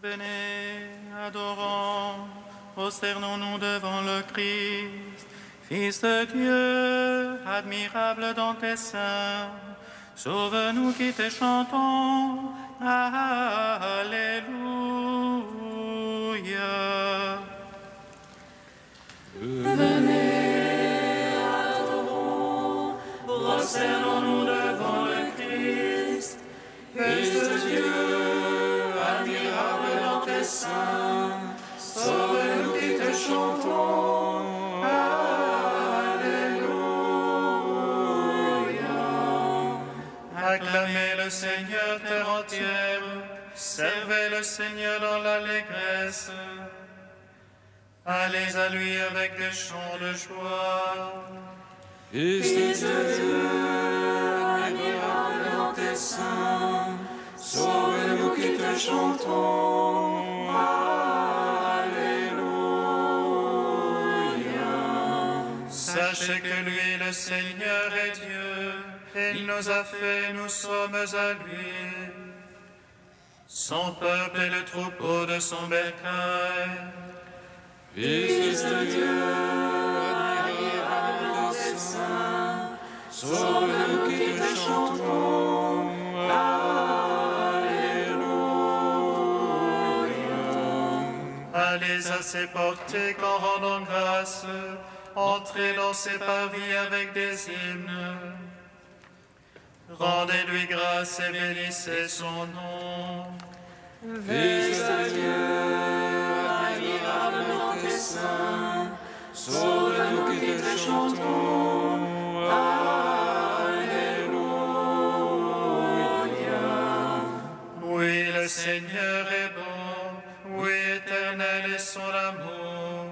Venez, adorons, prosternons-nous devant le Christ, Fils de Dieu, admirable dans tes seins. Sauve-nous qui te chantons, Alléluia. Venez, adorons, prosternons-nous devant le Christ, Fils de Dieu, admirable dans tes seins. Sauve-nous qui te chantons, Alléluia. Acclamez le Seigneur, terre entière, servez le Seigneur dans l'allégresse. Allez à lui avec des chants de joie. Fils de Dieu, admirable dans tes seins, sauve-nous qui te chantons, Alléluia. Sachez que lui, le Seigneur, est Dieu. Il nous a fait, nous sommes à lui. Son peuple est le troupeau de son bercail. Fils de Dieu, admirable dans tes seins, sauve-nous qui te chantons, Alléluia. Allez à ses portées qu'en rendant grâce, entrez dans ses parvis avec des hymnes. Rendez-lui grâce et bénissez son nom. Fils de Dieu, admirable dans tes seins, sauve-nous qui te chantons, Alléluia. Oui, le Seigneur est bon, oui, éternel est son amour.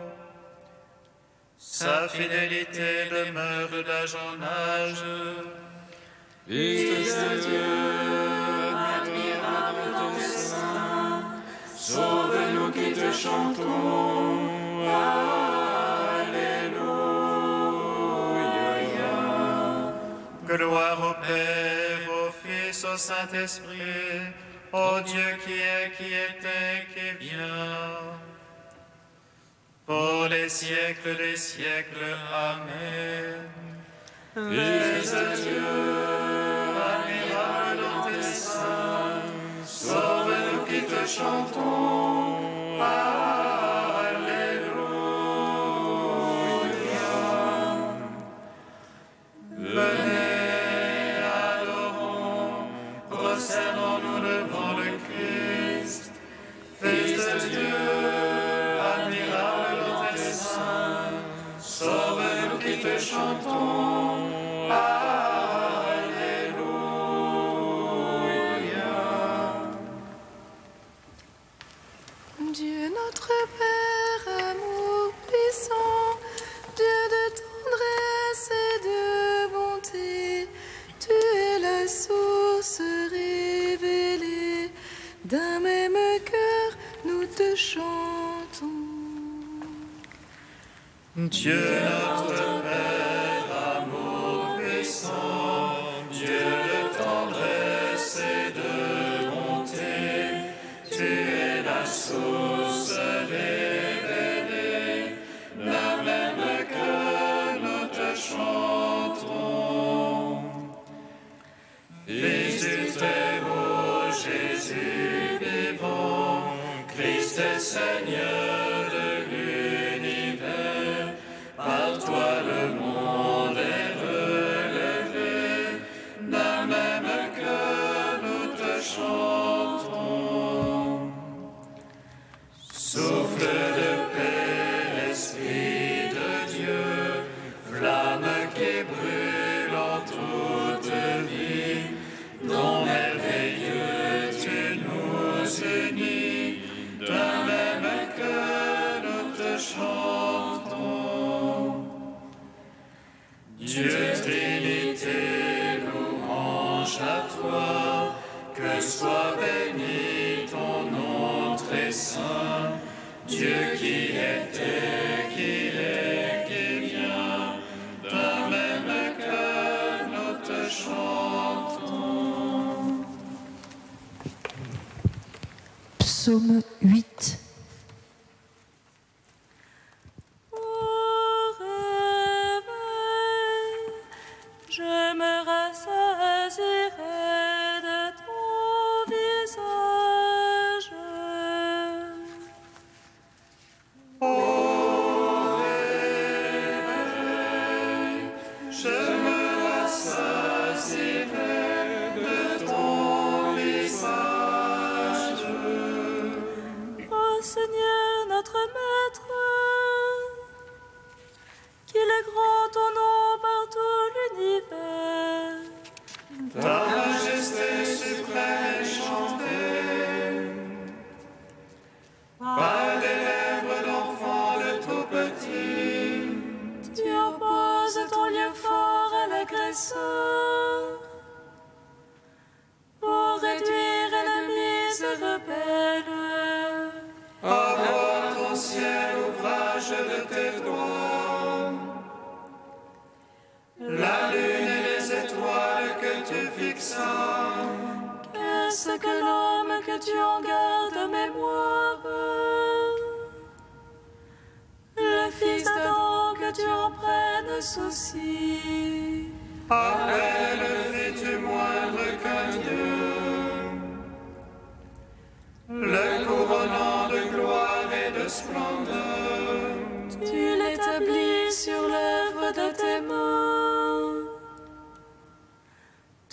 Sa fidélité demeure d'âge en âge. Fils de Dieu, admirable dans tes seins, sauve-nous qui te chantons, Alléluia. Gloire au Père, au Fils, au Saint-Esprit, au Dieu qui est, qui était, qui vient. Pour les siècles des siècles. Amen. Fils de Dieu, admirable dans tes seins, sauve-nous qui te chantons, Alléluia. Venez, adorons, prosternons-nous devant le Christ, Fils de Dieu, admirable dans tes seins, sauve-nous qui te chantons, Dieu notre Père, amour puissant, Dieu de tendresse et de bonté, tu es la source révélée, d'un même cœur nous te chantons. Dieu notre Père, amour puissant, Dieu de tendresse et de bonté, tu es la source révélée, d'un même cœur nous te chantons. Fils du Très-Haut, Jésus vivant, Christ est Seigneur de l'univers, par toi le monde est relevé, d'un même cœur nous te chantons. Souffle de paix, Esprit de Dieu, flamme qui brûle en toute vie, dont merveilleux tu nous unis, d'un même cœur nous te chantons. Dieu Trinité, louange à toi, que soit béni ton nom très saint, Dieu qui était, qui est, qui vient, d'un même cœur nous te chantons. Psaume 8. Je me rassasierai de ton visage. Ô réveil, je me rassasierai de ton visage. Ô Seigneur notre Maître, qu'il est grand ton nom par tout l'univers. Ta majesté suprême est chantée par des lèvres d'enfants le tout petit. Tu opposes ton lieu fort à l'agresseur pour réduire ennemis et rebelles. Avoir ton ciel, ouvrage de tes doigts, la lune et les étoiles que tu fixas. Qu'est-ce que l'homme que tu en gardes mémoire? Le fils d'Adam que tu en prennes souci. Après le fais-tu moindre qu'un Dieu, le couronnant de gloire et de splendeur. Tu l'établis sur l'œuvre de tes mains.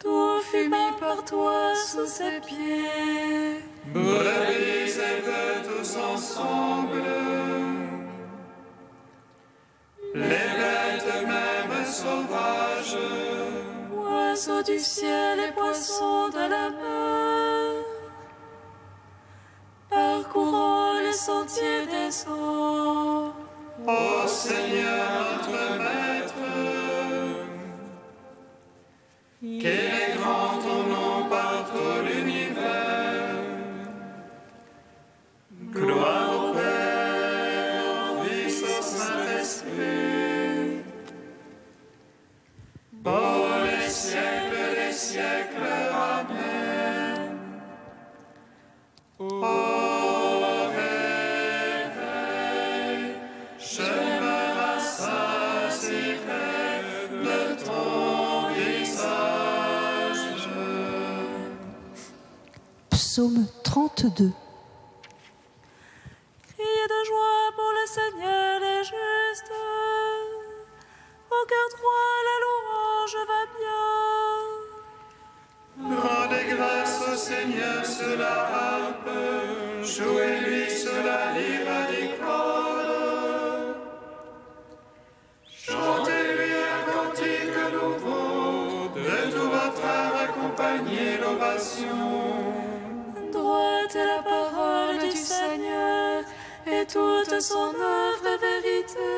Tout fut mis par toi sous ses pieds. Brebis et bœufs tous ensemble, les bêtes même sauvages, Oiseaux du ciel et poissons de la mer, parcourant les sentiers des eaux. ô Seigneur notre Maître, qu'il est grand ton nom par tout l'univers. Gloire au Père, au Fils, au Saint-Esprit, pour les siècles des siècles. Amen. Ô réveil, je me rassasierai de ton visage. Psaume 32. Criez de joie pour le Seigneur les justes. Au cœur droit, la louange va bien. Rendez grâce au Seigneur sur la harpe, jouez-lui sur la lyre à 10 cordes. Chantez-lui un cantique nouveau, de tout votre âme accompagnez l'ovation. Droite est la parole du Seigneur, et toute son œuvre est vérité.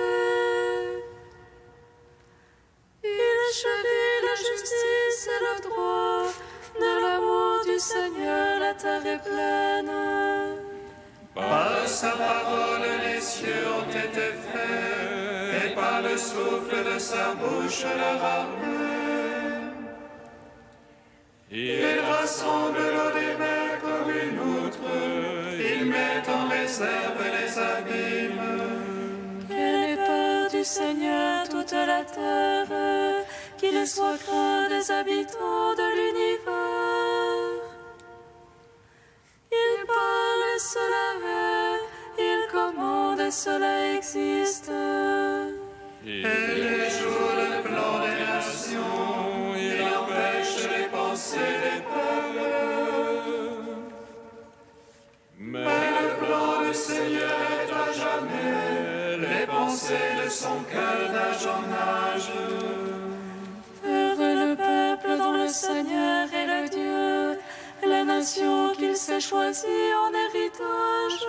Il chérit la justice et le droit, de l'amour du Seigneur la terre est pleine. Par sa parole les cieux ont été faits, et par le souffle de sa bouche leur armée. Il rassemble l'eau des mers comme une outre, il met en réserve les abîmes. Qu'elle ait peur du Seigneur toute la terre, qu'il soit craint des habitants de l'univers. Il parle et cela est, il commande et cela existe. Il déjoue le plan des nations, il empêche les pensées des peuples. Mais le plan du Seigneur est à jamais, les pensées de son cœur d'âge en âge. Heureux le peuple dont le Seigneur est le Dieu, la nation qu'il s'est choisie en héritage.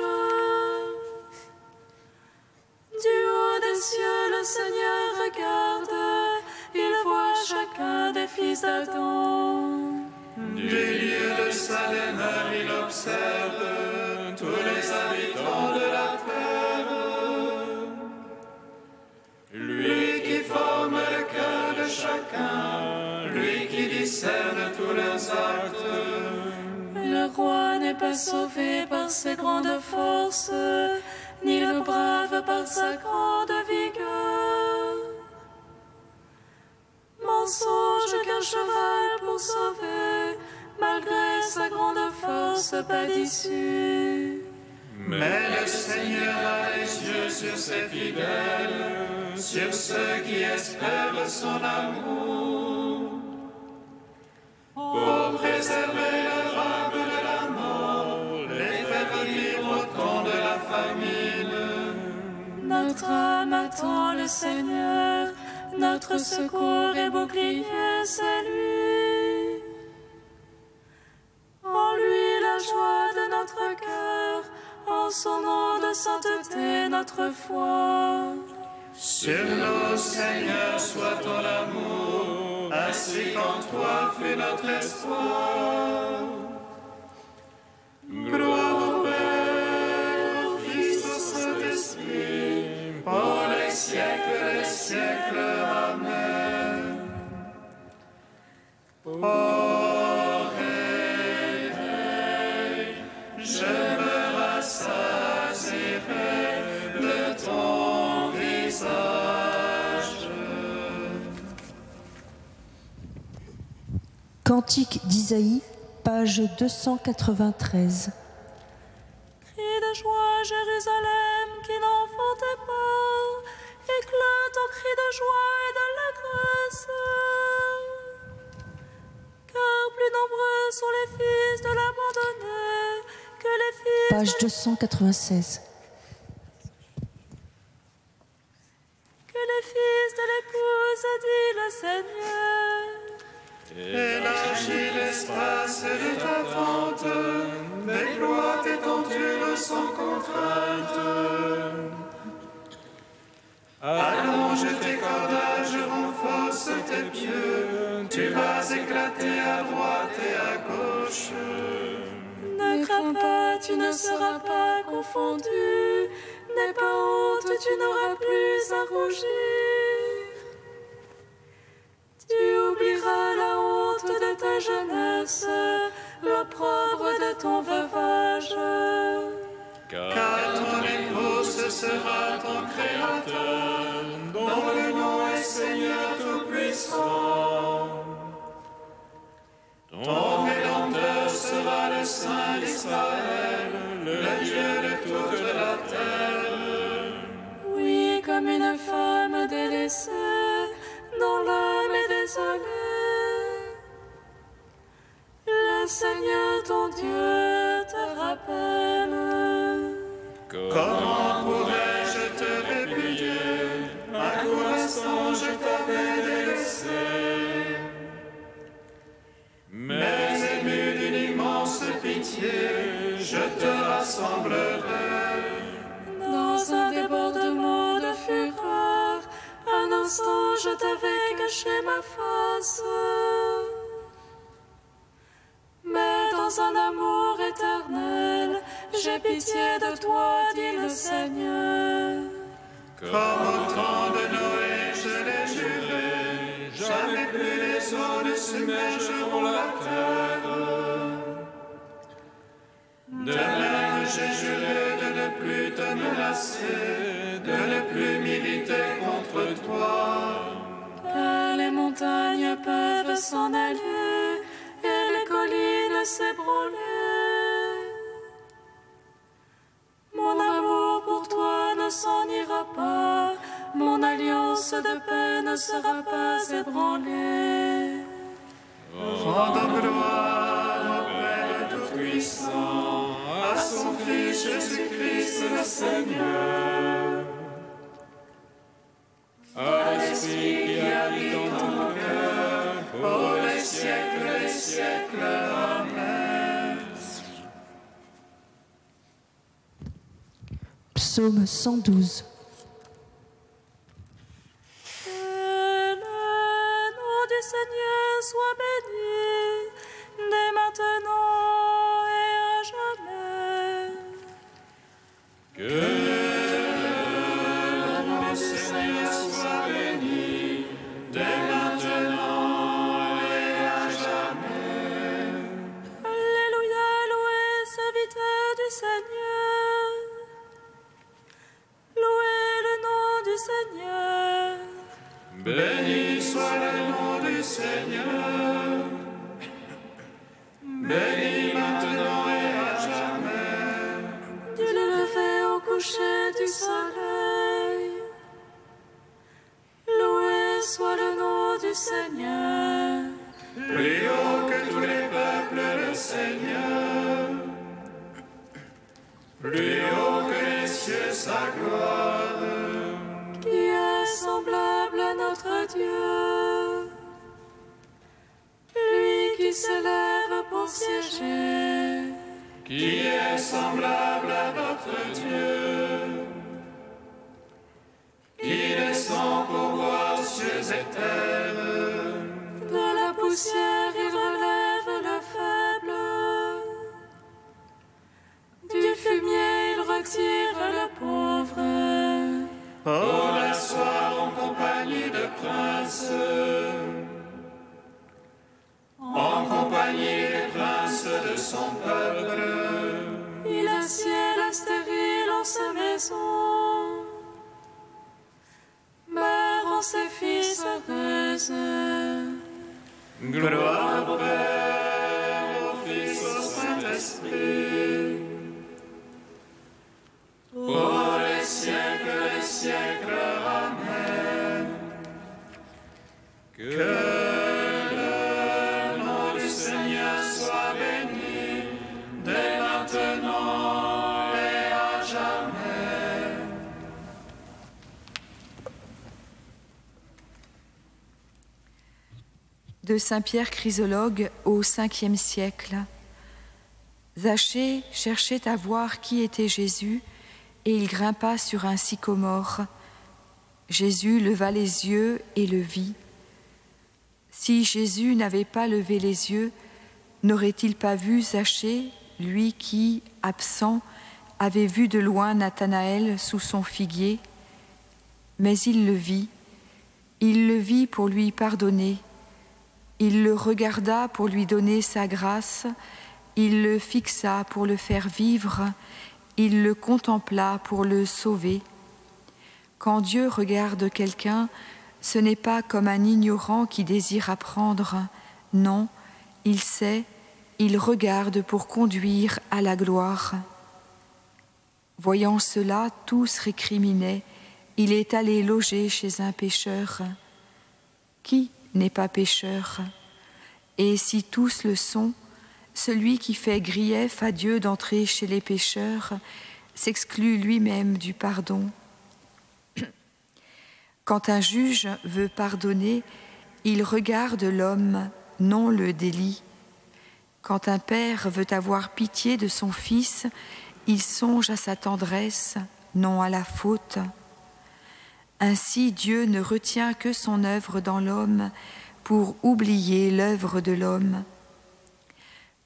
Du haut des cieux, le Seigneur regarde, il voit chacun des fils d'Adam. Du lieu de sa demeure, il observe tous les habitants de la terre. Lui qui forme le cœur de chacun, lui qui discerne tous leurs actes. Le roi n'est pas sauvé par ses grandes forces, ni le brave par sa grande vigueur. Mensonge qu'un cheval pour sauver, malgré sa grande force, pas d'issue. Mais le Seigneur a les yeux sur ses fidèles, sur ceux qui espèrent son amour, pour préserver leur âme de la mort, les faire revivre au temps de la famine. Notre âme attend le Seigneur, notre secours et bouclier, c'est lui. En lui la joie de notre cœur, en son nom de sainteté notre foi. Sur nous, Seigneur, soit ton amour, ainsi qu'en toi fut notre espoir. Gloire au Père, au Fils, au Saint-Esprit, pour les siècles des siècles. Amen. Ô réveil, je me rassasierai de ton visage. Cantique d'Isaïe, page 293. Crie de joie, Jérusalem, qui n'enfantait pas, éclate en cris de joie et d'allégresse. Car plus nombreux sont les fils de l'abandonné que les fils Page 296. de l'épouse, dit le Seigneur. Élargis l'espace de ta tente, déploie tes tentures sans contrainte. Allonge tes cordages, renforce tes pieux, tu vas éclater à droite et à gauche. Ne crains pas, tu ne seras pas confondu, n'aie pas honte, tu n'auras plus à rougir. Tu oublieras la honte de ta jeunesse, l'opprobre de ton veuvage. Car ton épouse sera ton Créateur, dont le nom est Seigneur Tout-Puissant. Ton Rédempteur sera le Saint d'Israël, le Dieu de toute la terre. Oui, comme une femme délaissée, dont l'homme est désolé. Le Seigneur ton Dieu te rappelle. Comment pourrais-je te répudier? Un court instant je t'avais délaissé. Mais ému d'une immense pitié, je te rassemblerai. Dans un débordement de fureur, un instant je t'avais caché ma face. Mais dans un amour éternel, j'ai pitié de toi, dit le Seigneur. Comme au temps de Noé, je l'ai juré, jamais plus les eaux ne submergeront la terre. De même, j'ai juré de ne plus te menacer, de ne plus militer contre toi. Car les montagnes peuvent s'en aller et les collines s'ébranler. Mon amour pour toi ne s'en ira pas, mon alliance de paix ne sera pas ébranlée. Rendons gloire au Père Tout-Puissant, à son Fils Jésus-Christ le Seigneur, à l'Esprit qui habite en ton cœur, pour les siècles des siècles. Amen. Psaume 112. Que le nom du Seigneur soit béni, dès maintenant et à jamais. Que le nom du Seigneur soit béni, dès maintenant et à jamais. Alléluia, Béni soit le nom du Seigneur, béni maintenant et à jamais. Du lever au coucher du soleil, loué soit le nom du Seigneur. Plus haut que tous les peuples, le Seigneur, plus haut que les cieux, sa gloire. Qui est semblable à notre Dieu, lui qui s'élève pour siéger. Qui est semblable à notre Dieu, qui descend pour voir cieux et terre. De la poussière il relève le faible, du fumier il retire le pauvre. Pour l'asseoir en compagnie de princes, en compagnie des princes de son peuple. Il assied la stérile en sa maison, mère en ses fils heureuse. Gloire au Père, au Fils, au Saint-Esprit, pour les siècles des siècles. Amen. Que le nom du Seigneur soit béni, dès maintenant et à jamais. De Saint Pierre Chrysologue au 5e siècle. Zachée cherchait à voir qui était Jésus, et il grimpa sur un sycomore. Jésus leva les yeux et le vit. Si Jésus n'avait pas levé les yeux, n'aurait-il pas vu Zachée, lui qui, absent, avait vu de loin Nathanaël sous son figuier? Mais il le vit pour lui pardonner. Il le regarda pour lui donner sa grâce, il le fixa pour le faire vivre, il le contempla pour le sauver. Quand Dieu regarde quelqu'un, ce n'est pas comme un ignorant qui désire apprendre. Non, il sait, il regarde pour conduire à la gloire. Voyant cela, tous récriminaient. Il est allé loger chez un pécheur. Qui n'est pas pécheur? Et si tous le sont, celui qui fait grief à Dieu d'entrer chez les pécheurs s'exclut lui-même du pardon. Quand un juge veut pardonner, il regarde l'homme, non le délit. Quand un père veut avoir pitié de son fils, il songe à sa tendresse, non à la faute. Ainsi Dieu ne retient que son œuvre dans l'homme pour oublier l'œuvre de l'homme.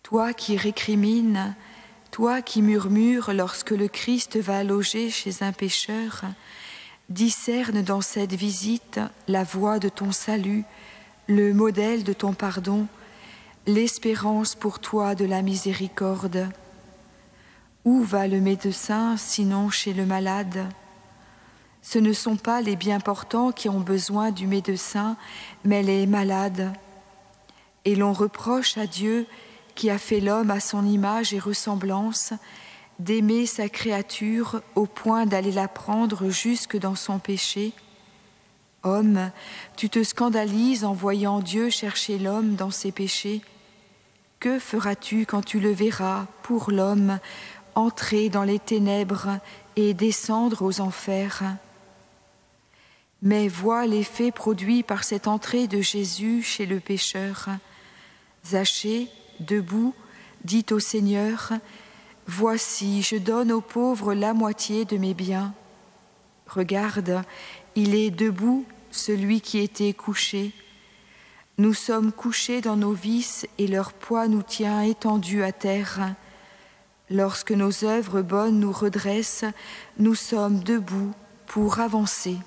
Toi qui récrimines, toi qui murmures lorsque le Christ va loger chez un pécheur, discerne dans cette visite la voie de ton salut, le modèle de ton pardon, l'espérance pour toi de la miséricorde. Où va le médecin sinon chez le malade? Ce ne sont pas les bien portants qui ont besoin du médecin, mais les malades. Et l'on reproche à Dieu, qui a fait l'homme à son image et ressemblance, d'aimer sa créature au point d'aller la prendre jusque dans son péché. Homme, tu te scandalises en voyant Dieu chercher l'homme dans ses péchés. Que feras-tu quand tu le verras, pour l'homme, entrer dans les ténèbres et descendre aux enfers? Mais vois l'effet produit par cette entrée de Jésus chez le pécheur. Zachée, debout, dit au Seigneur, « Voici, je donne aux pauvres la moitié de mes biens. » Regarde, il est debout, celui qui était couché. Nous sommes couchés dans nos vices et leur poids nous tient étendus à terre. Lorsque nos œuvres bonnes nous redressent, nous sommes debout pour avancer.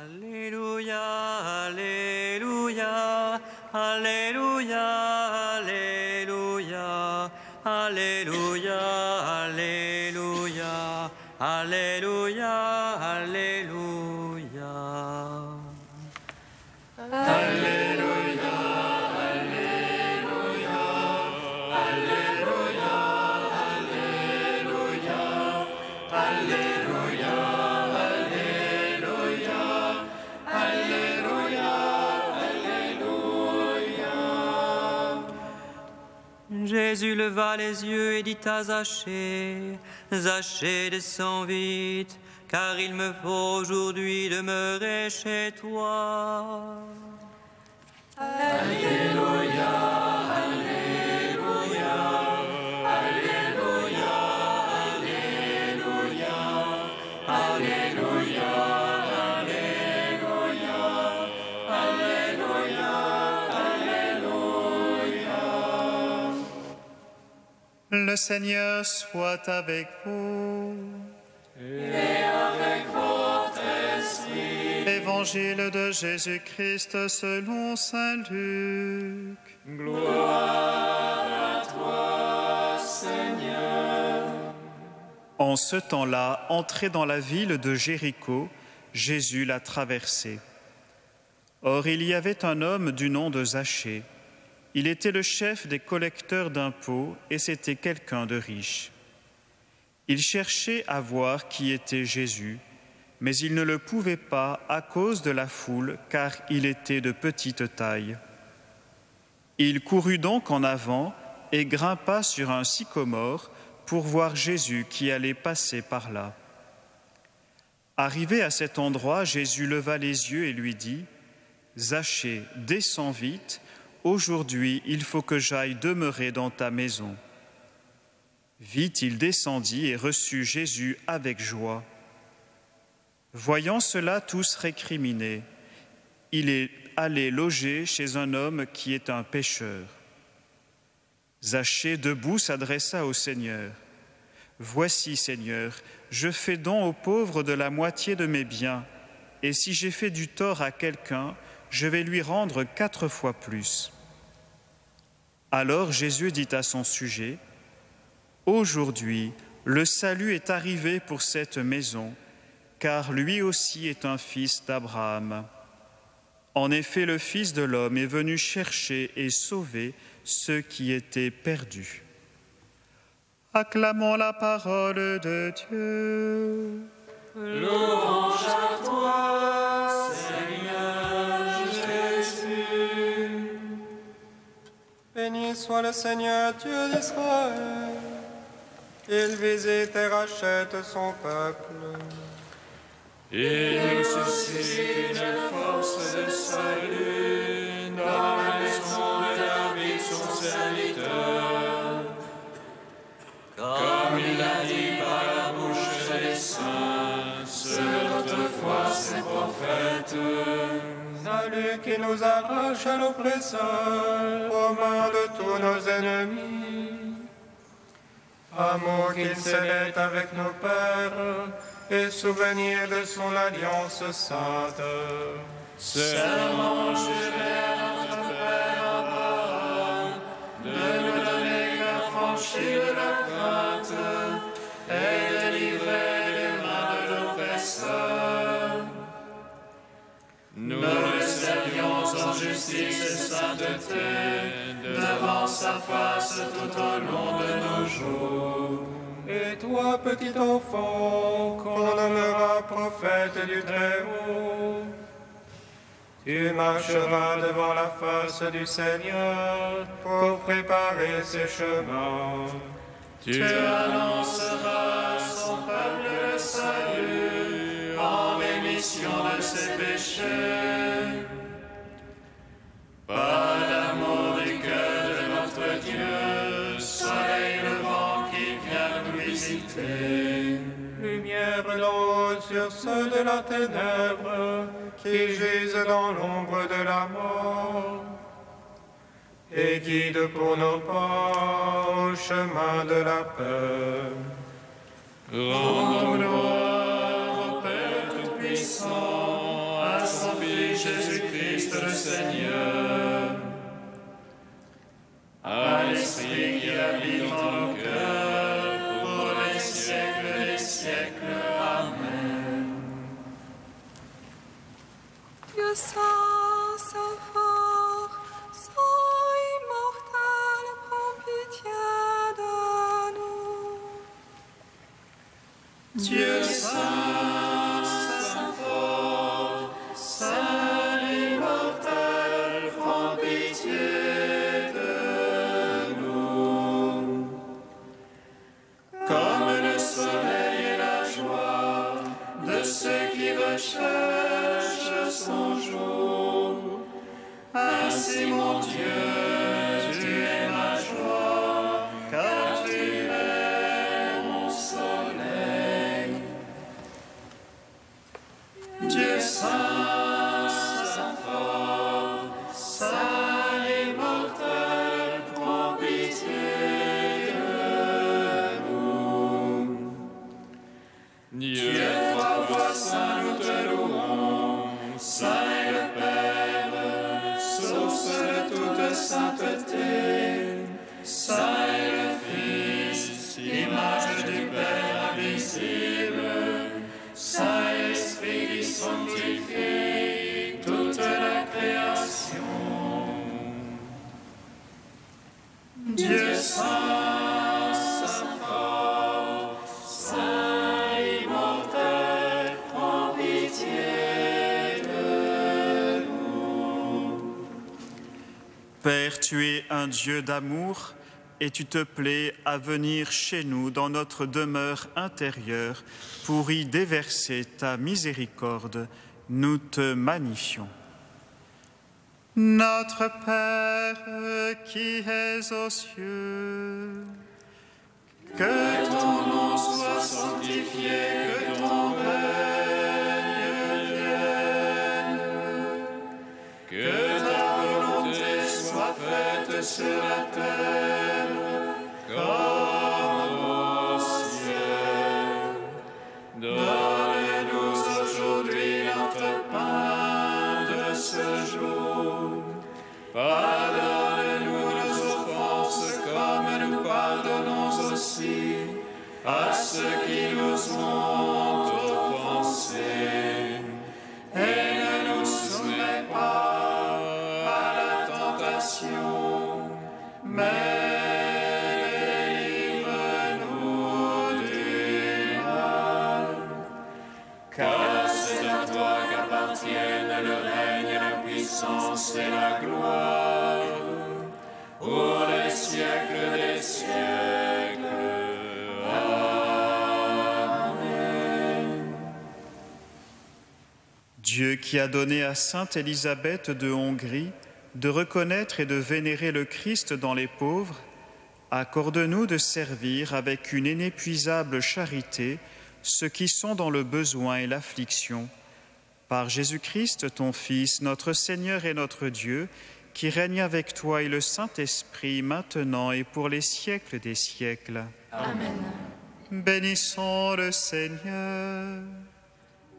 Alléluia, Alléluia, Alléluia, Alléluia, Alléluia, Alléluia, Alléluia, Alléluia. Alléluia, Alléluia, Alléluia, Alléluia, Alléluia, Alléluia, Alléluia, Alléluia. Jésus leva les yeux et dit à Zachée, Zachée, descends vite, car il me faut aujourd'hui demeurer chez toi. Alléluia, Alléluia, Alléluia, Alléluia, Alléluia, Alléluia, Alléluia, Alléluia. Le Seigneur soit avec vous. Et avec votre esprit. Évangile de Jésus-Christ selon saint Luc. Gloire à toi, Seigneur. En ce temps-là, entré dans la ville de Jéricho, Jésus l'a traversée. Or, il y avait un homme du nom de Zachée. Il était le chef des collecteurs d'impôts et c'était quelqu'un de riche. Il cherchait à voir qui était Jésus, mais il ne le pouvait pas à cause de la foule, car il était de petite taille. Il courut donc en avant et grimpa sur un sycomore pour voir Jésus qui allait passer par là. Arrivé à cet endroit, Jésus leva les yeux et lui dit : « Zachée, descends vite, aujourd'hui il faut que j'aille demeurer dans ta maison. » Vite il descendit et reçut Jésus avec joie. Voyant cela, tous récriminaient. Il est allé loger chez un homme qui est un pécheur. Zachée, debout, s'adressa au Seigneur. « Voici, Seigneur, je fais don aux pauvres de la moitié de mes biens, et si j'ai fait du tort à quelqu'un, je vais lui rendre 4 fois plus. » Alors Jésus dit à son sujet : « Aujourd'hui, le salut est arrivé pour cette maison, car lui aussi est un fils d'Abraham. En effet, le Fils de l'homme est venu chercher et sauver ceux qui étaient perdus. » Acclamons la parole de Dieu. Louange à toi, Seigneur Jésus. Béni soit le Seigneur Dieu d'Israël. Il visite et rachète son peuple. Il nous suscite une force de salut dans la maison de David, son serviteur. Comme il l'a dit par la bouche des saints, ceux d'autrefois ses prophètes. Salut qui nous arrache à l'oppresseur, aux mains de tous nos ennemis. Amour qu'il célèbre avec nos pères, et souvenir de son alliance sainte. Serment juré à notre Père Abraham, de nous donner l'affranchi de la crainte, et de livrer les mains de l'oppresseur. Nous le servions en justice et sainteté, devant sa face tout au long de nos jours. Et toi, petit enfant, qu'on nommera prophète du Très-Haut, tu marcheras devant la face du Seigneur pour préparer ses chemins. Tu annonceras à son peuple le salut en rémission de ses péchés. Par l'amour du cœur de notre Dieu, soleil levant qui vient nous visiter. Lumière d'en haut sur ceux de la ténèbre qui gisent dans l'ombre de la mort. Et guide pour nos pas au chemin de la paix. Rendons gloire au Père Tout-Puissant, à son Fils Jésus-Christ le Seigneur, à l'Esprit qui habite en nos cœurs, pour les siècles des siècles. Amen. Dieu saint, saint fort, saint immortel, prends pitié de nous. Dieu saint, saint fort, saint immortel, prends pitié de nous. Comme le soleil et la joie de ceux qui recherchent son jour, ainsi mon Dieu, tu es ma joie, car tu es mon soleil. Dieu saint, saint fort, saint immortel, prends pitié de nous. Dieu trois fois saint, nous te louons, saint est le Père, source de toute sainteté, saint est le Fils, image du Père invisible, saint est l'Esprit qui sanctifie toute la création. Dieu saint, saint fort, saint immortel, prends pitié de nous. Père, tu es un Dieu d'amour et tu te plais à venir chez nous dans notre demeure intérieure pour y déverser ta miséricorde. Nous te magnifions. Notre Père qui es aux cieux, Que ton nom soit sanctifié, que ton règne vienne, que ta volonté soit faite sur la terre comme au ciel. Donne-nous aujourd'hui notre pain de ce jour. Pardonne-nous nos offenses comme nous pardonnons aussi à ceux qui nous ont offensés. Et ne nous soumets pas à la tentation, mais délivre-nous du mal. Car c'est à toi qu'appartiennent le règne, la puissance et la gloire, pour les siècles des siècles. Amen. Dieu qui a donné à sainte Élisabeth de Hongrie de reconnaître et de vénérer le Christ dans les pauvres, accorde-nous de servir avec une inépuisable charité ceux qui sont dans le besoin et l'affliction. Par Jésus-Christ, ton Fils, notre Seigneur et notre Dieu, qui règne avec toi et le Saint-Esprit, maintenant et pour les siècles des siècles. Amen. Bénissons le Seigneur.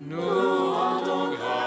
Nous rendons grâce